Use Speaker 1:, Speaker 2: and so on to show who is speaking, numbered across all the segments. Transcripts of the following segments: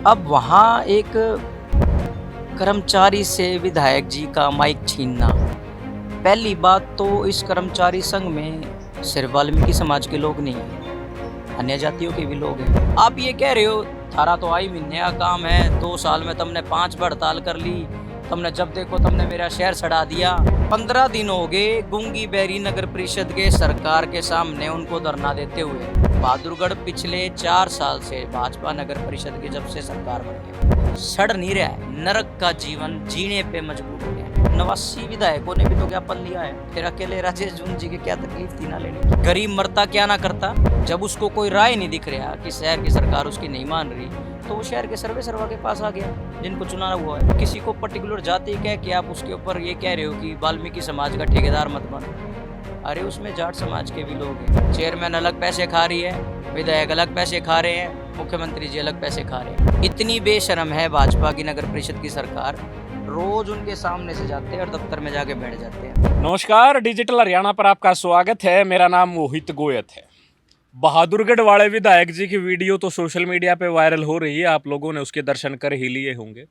Speaker 1: अब वहाँ एक कर्मचारी से विधायक जी का माइक छीनना। पहली बात तो इस कर्मचारी संघ में सिर्फ वाल्मीकि समाज के लोग नहीं हैं, अन्य जातियों के भी लोग हैं। आप ये कह रहे हो थारा तो आई महीने का काम है, 2 साल में तुमने 5 बार हड़ताल कर ली, तुमने जब देखो तुमने मेरा शहर सड़ा दिया। 15 दिन हो गए गुंगी बैरी नगर परिषद के सरकार के सामने उनको धरना देते हुए। बहादुरगढ़ पिछले 4 साल से भाजपा नगर परिषद की जब से सरकार बनी है सड़ नहीं रहा है, नरक का जीवन जीने पे मजबूर हो गया है। 89 विधायकों ने भी तो ज्ञापन लिया है, फिर अकेले राजेश जून जी की क्या तकलीफ थी ना लेने की। गरीब मरता क्या ना करता, जब उसको कोई राय नहीं दिख रहा कि शहर की सरकार उसकी नहीं मान रही तो वो शहर के सर्वा के पास आ गया जिनको चुना हुआ है। किसी को पर्टिकुलर जाति कह के आप उसके ऊपर ये कह रहे हो कि वाल्मीकि समाज का ठेकेदार मत बनो। अरे उसमें जाट समाज के भी लोग हैं, चेयरमैन अलग पैसे खा रही है, विधायक अलग पैसे खा रहे हैं, मुख्यमंत्री जी अलग पैसे खा रहे हैं। इतनी बेशर्म है भाजपा की नगर परिषद की सरकार, रोज उनके सामने से जाते हैं और दफ्तर में जाके बैठ जाते हैं।
Speaker 2: नमस्कार, डिजिटल हरियाणा पर आपका स्वागत है। मेरा नाम मोहित गोयत है। बहादुरगढ़ वाले विधायक जी की वीडियो तो सोशल मीडिया पे वायरल हो रही है, आप लोगों ने उसके दर्शन कर ही लिए होंगे।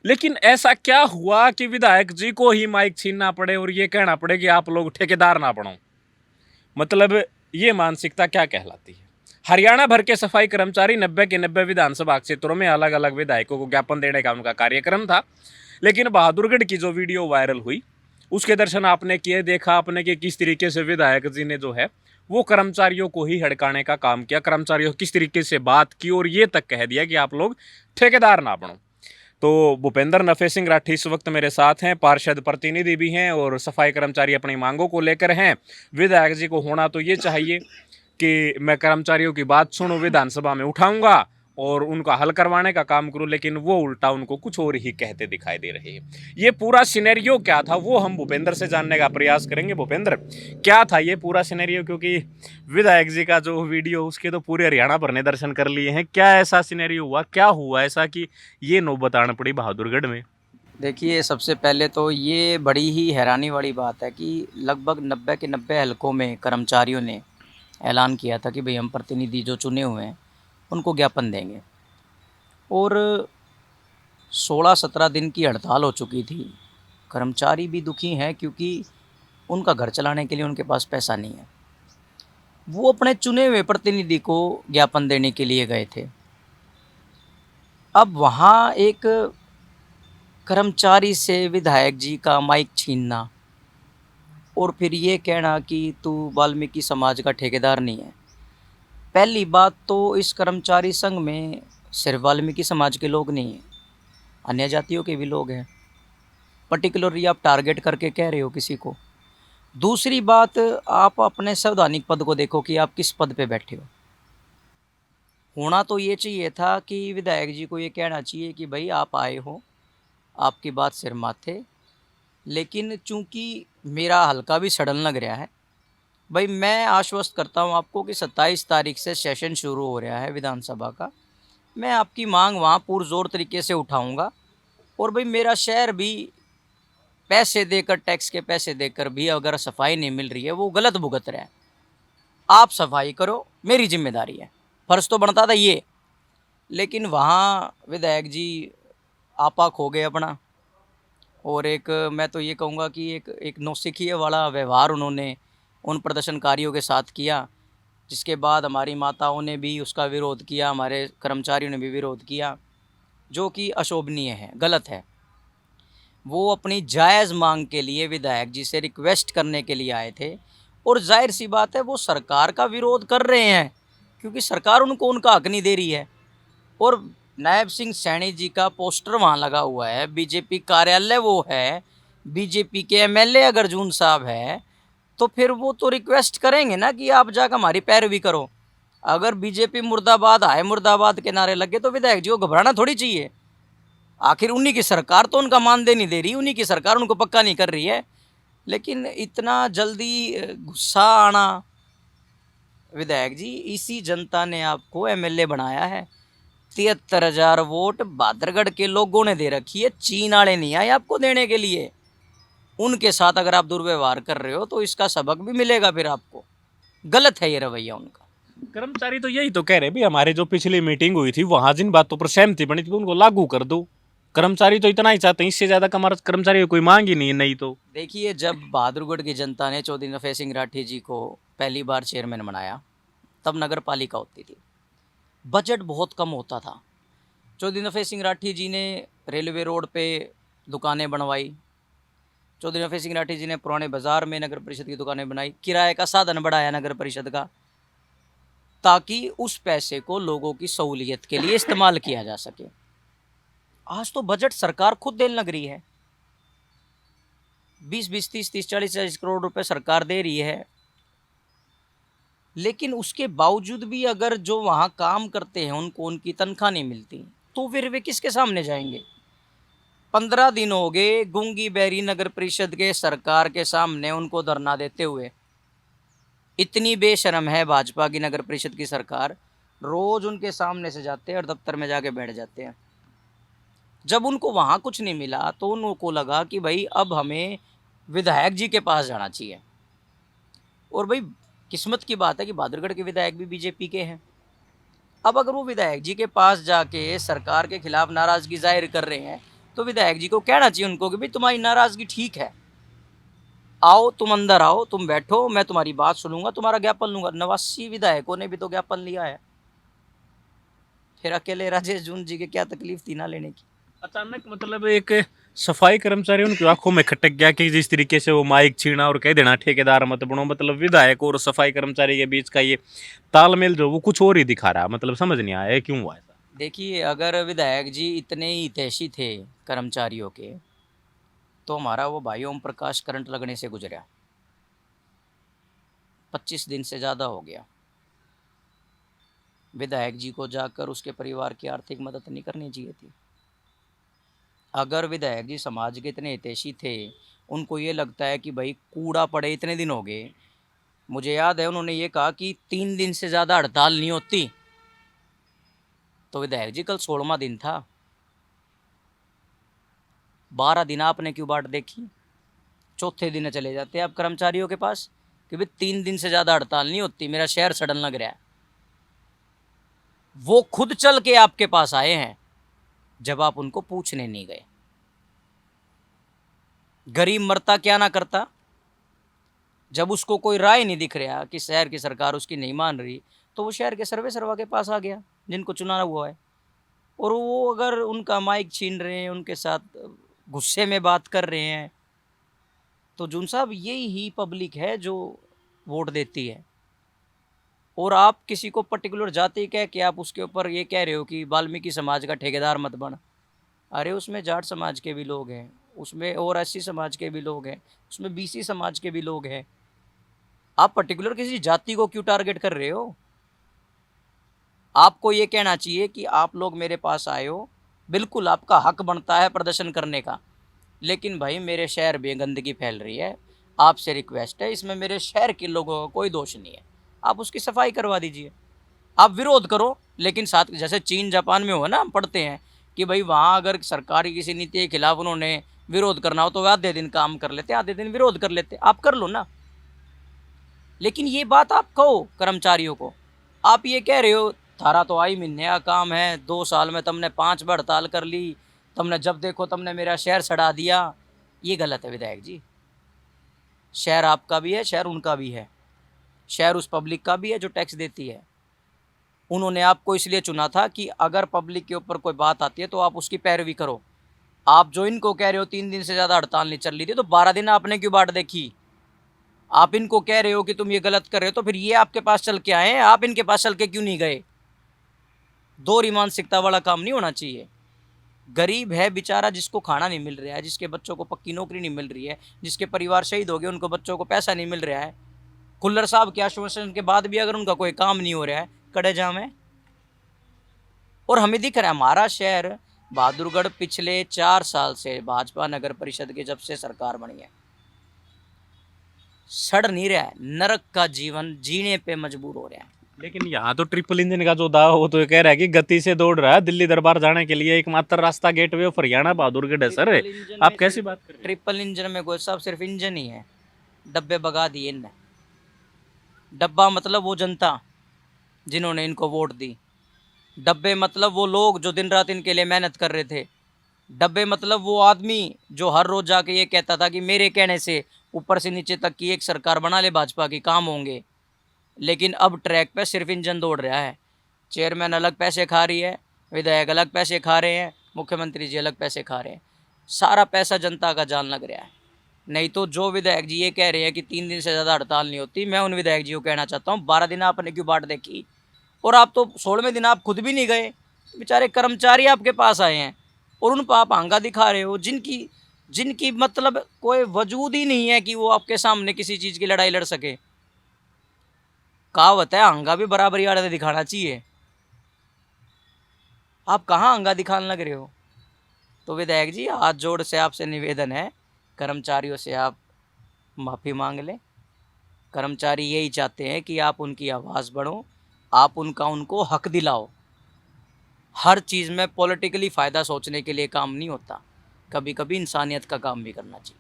Speaker 2: लेकिन ऐसा क्या हुआ कि विधायक जी को ही माइक छीनना पड़े और ये कहना पड़े कि आप लोग ठेकेदार ना बनो? मतलब ये मानसिकता क्या कहलाती है? हरियाणा भर के सफाई कर्मचारी 90 के 90 विधानसभा क्षेत्रों में अलग अलग विधायकों को ज्ञापन देने का उनका कार्यक्रम था। लेकिन बहादुरगढ़ की जो वीडियो वायरल हुई उसके दर्शन आपने किए, देखा आपने कि किस तरीके से विधायक जी ने जो है वो कर्मचारियों को ही हड़काने का काम किया, कर्मचारियों किस तरीके से बात की और ये तक कह दिया कि आप लोग ठेकेदार ना बनो। तो भूपेंद्र नफे सिंह राठी इस वक्त मेरे साथ हैं, पार्षद प्रतिनिधि भी हैं और सफाई कर्मचारी अपनी मांगों को लेकर हैं। विधायक जी को होना तो ये चाहिए कि मैं कर्मचारियों की बात सुनूं, विधानसभा में उठाऊंगा और उनका हल करवाने का काम करूं, लेकिन वो उल्टा उनको कुछ और ही कहते दिखाई दे रहे हैं। ये पूरा सिनेरियो क्या था वो हम भूपेंद्र से जानने का प्रयास करेंगे। भूपेंद्र, क्या था ये पूरा सिनेरियो? क्योंकि विधायक जी का जो वीडियो उसके तो पूरे हरियाणा भर ने दर्शन कर लिए हैं। क्या ऐसा सिनेरियो हुआ, क्या हुआ ऐसा कि ये नौबत आना पड़ी बहादुरगढ़ में?
Speaker 1: देखिए, सबसे पहले तो ये बड़ी ही हैरानी वाली बात है कि लगभग 90 के 90 हलकों में कर्मचारियों ने ऐलान किया था कि भाई हम प्रतिनिधि जो चुने हुए हैं उनको ज्ञापन देंगे, और 16-17 दिन की हड़ताल हो चुकी थी। कर्मचारी भी दुखी हैं क्योंकि उनका घर चलाने के लिए उनके पास पैसा नहीं है। वो अपने चुने हुए प्रतिनिधि को ज्ञापन देने के लिए गए थे। अब वहाँ एक कर्मचारी से विधायक जी का माइक छीनना और फिर ये कहना कि तू वाल्मीकि समाज का ठेकेदार नहीं है। पहली बात तो इस कर्मचारी संघ में सिर्फ वाल्मीकि समाज के लोग नहीं हैं, अन्य जातियों के भी लोग हैं। पर्टिकुलरली आप टारगेट करके कह रहे हो किसी को। दूसरी बात, आप अपने संवैधानिक पद को देखो कि आप किस पद पे बैठे हो। होना तो ये चाहिए था कि विधायक जी को ये कहना चाहिए कि भाई आप आए हो, आपकी बात सिर माथे, लेकिन चूंकि मेरा हल्का भी सड़न लग रहा है, भाई मैं आश्वस्त करता हूँ आपको कि 27 तारीख से सेशन शुरू हो रहा है विधानसभा का। मैं आपकी मांग वहाँ पुरजोर तरीके से उठाऊँगा, और भाई मेरा शहर भी पैसे देकर, टैक्स के पैसे देकर भी अगर सफाई नहीं मिल रही है, वो गलत भुगत रहा है। आप सफाई करो, मेरी जिम्मेदारी है, फ़र्ज़ तो बनता था ये। लेकिन वहाँ विधायक जी आपा खो गए अपना, और एक मैं तो ये कहूँगा कि एक नौसिखिए वाला व्यवहार उन्होंने उन प्रदर्शनकारियों के साथ किया, जिसके बाद हमारी माताओं ने भी उसका विरोध किया, हमारे कर्मचारियों ने भी विरोध किया, जो कि अशोभनीय है, गलत है। वो अपनी जायज़ मांग के लिए विधायक जी से रिक्वेस्ट करने के लिए आए थे, और जाहिर सी बात है वो सरकार का विरोध कर रहे हैं क्योंकि सरकार उनको उनका हक नहीं दे रही है। और नायब सिंह सैनी जी का पोस्टर वहाँ लगा हुआ है, बीजेपी कार्यालय वो है, बीजेपी के एमएलए अगर जून साहब है तो फिर वो तो रिक्वेस्ट करेंगे ना कि आप जाकर हमारी पैरवी करो। अगर बीजेपी मुर्दाबाद आए मुर्दाबाद के नारे लगे तो विधायक जी को घबराना थोड़ी चाहिए। आखिर उन्हीं की सरकार तो उनका मानदेय नहीं दे रही, उन्हीं की सरकार उनको पक्का नहीं कर रही है। लेकिन इतना जल्दी गुस्सा आना, विधायक जी इसी जनता ने आपको एमएलए बनाया है। 73,000 वोट बहादुरगढ़ के लोगों ने दे रखी है, चीन वाले नहीं आए आपको देने के लिए। उनके साथ अगर आप दुर्व्यवहार कर रहे हो तो इसका सबक भी मिलेगा फिर आपको। गलत है ये रवैया उनका।
Speaker 2: कर्मचारी तो यही तो कह रहे भी, हमारी जो पिछली मीटिंग हुई थी वहां जिन बातों पर सहमति बनी थी उनको लागू कर दो। कर्मचारी तो इतना ही चाहते हैं, इससे ज्यादा हमारा कर्मचारी कोई मांग ही नहीं है, नहीं तो।
Speaker 1: देखिए, जब बहादुरगढ़ की जनता ने चौधरी नफे सिंह राठी जी को पहली बार चेयरमैन बनाया, तब नगर पालिका होती थी, बजट बहुत कम होता था। चौधरी नफे सिंह राठी जी ने रेलवे रोड पे दुकानें बनवाई, चौधरी नफे सिंह राठी जी ने पुराने बाजार में नगर परिषद की दुकानें बनाई, किराए का साधन बढ़ाया नगर परिषद का, ताकि उस पैसे को लोगों की सहूलियत के लिए इस्तेमाल किया जा सके। आज तो बजट सरकार खुद देने लग रही है, 20-20, 30-30, 40-40 करोड़ रुपए सरकार दे रही है, लेकिन उसके बावजूद भी अगर जो वहाँ काम करते हैं उनको उनकी तनख्वाह नहीं मिलती, तो फिर वे किसके सामने जाएंगे? 15 दिन हो गए गूंगी बैरी नगर परिषद के सरकार के सामने उनको धरना देते हुए। इतनी बेशर्म है भाजपा की नगर परिषद की सरकार, रोज उनके सामने से जाते हैं और दफ्तर में जाके बैठ जाते हैं। जब उनको वहाँ कुछ नहीं मिला तो उनको लगा कि भाई अब हमें विधायक जी के पास जाना चाहिए। और भाई किस्मत की बात है कि बहादुरगढ़ के विधायक भी बीजेपी के हैं। अब अगर वो विधायक जी के पास जाके सरकार के खिलाफ नाराज़गी जाहिर कर रहे हैं, तो विधायक जी को कहना चाहिए उनको कि भाई तुम्हारी नाराज़गी ठीक है, आओ तुम अंदर आओ, तुम बैठो, मैं तुम्हारी बात सुनूंगा, तुम्हारा ज्ञापन लूंगा। 89 विधायकों ने भी तो ज्ञापन लिया है, फिर अकेले राजेश जून जी के क्या तकलीफ थी ना लेने की।
Speaker 2: अचानक मतलब एक सफाई कर्मचारी उनकी आंखों में खटक गया कि जिस तरीके से वो माइक छीना और कह देना ठेकेदार मत बनो, मतलब विधायक और सफाई कर्मचारी के बीच का ये तालमेल जो वो कुछ और ही दिखा रहा है, मतलब समझ नहीं आया क्यों हुआ ऐसा।
Speaker 1: देखिए, अगर विधायक जी इतने ही हितैषी थे कर्मचारियों के, तो हमारा वो भाई ओम प्रकाश करंट लगने से गुजरा, 25 दिन से ज़्यादा हो गया। विधायक जी को जाकर उसके परिवार की आर्थिक मदद नहीं करनी चाहिए थी। अगर विधायक जी समाज के इतने हितैषी थे, उनको ये लगता है कि भाई कूड़ा पड़े इतने दिन हो गए, मुझे याद है उन्होंने ये कहा कि 3 दिन से ज़्यादा हड़ताल नहीं होती, तो विधायक जी कल 16वां दिन था, 12 दिन आपने क्यों बाट देखी? चौथे दिन चले जाते हैं आप कर्मचारियों के पास कि भाई 3 दिन से ज़्यादा हड़ताल नहीं होती, मेरा शहर सड़न लग रहा है। वो खुद चल के आपके पास आए हैं जब आप उनको पूछने नहीं गए। गरीब मरता क्या ना करता, जब उसको कोई राय नहीं दिख रहा कि शहर की सरकार उसकी नहीं मान रही, तो वो शहर के सर्वे सर्वा के पास आ गया जिनको चुना हुआ है। और वो अगर उनका माइक छीन रहे हैं, उनके साथ गुस्से में बात कर रहे हैं, तो जून साहब यही ही पब्लिक है जो वोट देती है। और आप किसी को पर्टिकुलर जाति कह के आप उसके ऊपर ये कह रहे हो कि वाल्मीकि समाज का ठेकेदार मत बन। अरे उसमें जाट समाज के भी लोग हैं, उसमें और एससी समाज के भी लोग हैं, उसमें बीसी समाज के भी लोग हैं। आप पर्टिकुलर किसी जाति को क्यों टारगेट कर रहे हो? आपको ये कहना चाहिए कि आप लोग मेरे पास आए हो, बिल्कुल आपका हक बनता है प्रदर्शन करने का, लेकिन भाई मेरे शहर में गंदगी फैल रही है, आपसे रिक्वेस्ट है, इसमें मेरे शहर के लोगों का कोई दोष नहीं है, आप उसकी सफाई करवा दीजिए। आप विरोध करो, लेकिन साथ जैसे चीन जापान में हो ना, हम पढ़ते हैं कि भाई वहाँ अगर सरकारी किसी नीति के खिलाफ उन्होंने विरोध करना हो तो वे आधे दिन काम कर लेते, आधे दिन विरोध कर लेते। आप कर लो ना। लेकिन ये बात आप कहो कर्मचारियों को, आप ये कह रहे हो थारा तो आई महीने का काम है, 2 साल में तुमने 5 बार हड़ताल कर ली, तुमने जब देखो तुमने मेरा शहर सड़ा दिया। ये गलत है विधायक जी। शहर आपका भी है, शहर उनका भी है, शहर उस पब्लिक का भी है जो टैक्स देती है। उन्होंने आपको इसलिए चुना था कि अगर पब्लिक के ऊपर कोई बात आती है तो आप उसकी पैरवी करो। आप जो इनको कह रहे हो 3 दिन से ज़्यादा हड़ताल नहीं चल रही थी, तो 12 दिन आपने क्यों बाट देखी? आप इनको कह रहे हो कि तुम ये गलत कर रहे हो, तो फिर ये आपके पास चल के आए, आप इनके पास चल के क्यों नहीं गए? दोहरी मानसिकता वाला काम नहीं होना चाहिए। गरीब है बेचारा, जिसको खाना नहीं मिल रहा है, जिसके बच्चों को पक्की नौकरी नहीं मिल रही है, जिसके परिवार शहीद हो गए, उनको बच्चों को पैसा नहीं मिल रहा है, खुल्लर साहब के आश्वासन के बाद भी अगर उनका कोई काम नहीं हो रहा है, कड़े जाम है। और हमें दिख रहा है हमारा शहर बहादुरगढ़ पिछले 4 साल से भाजपा नगर परिषद की जब से सरकार बनी है, सड़ नहीं रहा है, नरक का जीवन जीने पे मजबूर हो रहा है।
Speaker 2: लेकिन यहाँ तो ट्रिपल इंजन का जो दावा, वो तो कह रहा है कि गति से दौड़ रहा है, दिल्ली दरबार जाने के लिए एकमात्र रास्ता गेटवे ऑफ हरियाणा बहादुरगढ़ है। सर आप कैसी बात कर रहे हैं?
Speaker 1: ट्रिपल इंजन में गोयल साहब सिर्फ इंजन ही है, डब्बे भगा दिए इनने। डब्बा मतलब वो जनता जिन्होंने इनको वोट दी। डब्बे मतलब वो लोग जो दिन रात इनके लिए मेहनत कर रहे थे। डब्बे मतलब वो आदमी जो हर रोज जाके ये कहता था कि मेरे कहने से ऊपर से नीचे तक की एक सरकार बना ले भाजपा की, काम होंगे। लेकिन अब ट्रैक पे सिर्फ इंजन दौड़ रहा है। चेयरमैन अलग पैसे खा रही है, विधायक अलग पैसे खा रहे हैं, मुख्यमंत्री जी अलग पैसे खा रहे हैं। सारा पैसा जनता का जान लग रहा है। नहीं तो जो विधायक जी ये कह रहे हैं कि 3 दिन से ज़्यादा हड़ताल नहीं होती, मैं उन विधायक जी को कहना चाहता हूँ 12 दिन आपने क्यों बाट देखी? और आप तो 16वें दिन आप खुद भी नहीं गए। बेचारे कर्मचारी आपके पास आए हैं और उन पर आप आंगा दिखा रहे हो, जिनकी जिनकी मतलब कोई वजूद ही नहीं है कि वो आपके सामने किसी चीज़ की लड़ाई लड़ सके। कहावत है आंगा भी बराबरी आड़े दिखाना चाहिए। आप कहाँ आंगा दिखाने लग रहे हो? तो विधायक जी हाथ जोड़ से आपसे निवेदन है, कर्मचारियों से आप माफ़ी मांग लें। कर्मचारी यही चाहते हैं कि आप उनकी आवाज़ बढ़ो, आप उनको हक दिलाओ। हर चीज़ में पॉलिटिकली फ़ायदा सोचने के लिए काम नहीं होता, कभी कभी इंसानियत का काम भी करना चाहिए।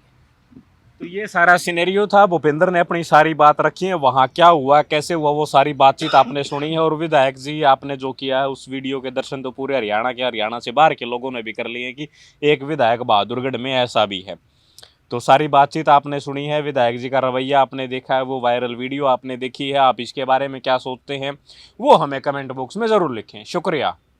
Speaker 2: तो ये सारा सिनेरियो था, भूपेंद्र ने अपनी सारी बात रखी है, वहाँ क्या हुआ कैसे हुआ वो सारी बातचीत आपने सुनी है। और विधायक जी आपने जो किया है उस वीडियो के दर्शन तो पूरे हरियाणा के, हरियाणा से बाहर के लोगों ने भी कर लिए हैं कि एक विधायक बहादुरगढ़ में ऐसा भी है। तो सारी बातचीत आपने सुनी है, विधायक जी का रवैया आपने देखा है, वो वायरल वीडियो आपने देखी है। आप इसके बारे में क्या सोचते हैं वो हमें कमेंट बॉक्स में ज़रूर लिखें। शुक्रिया।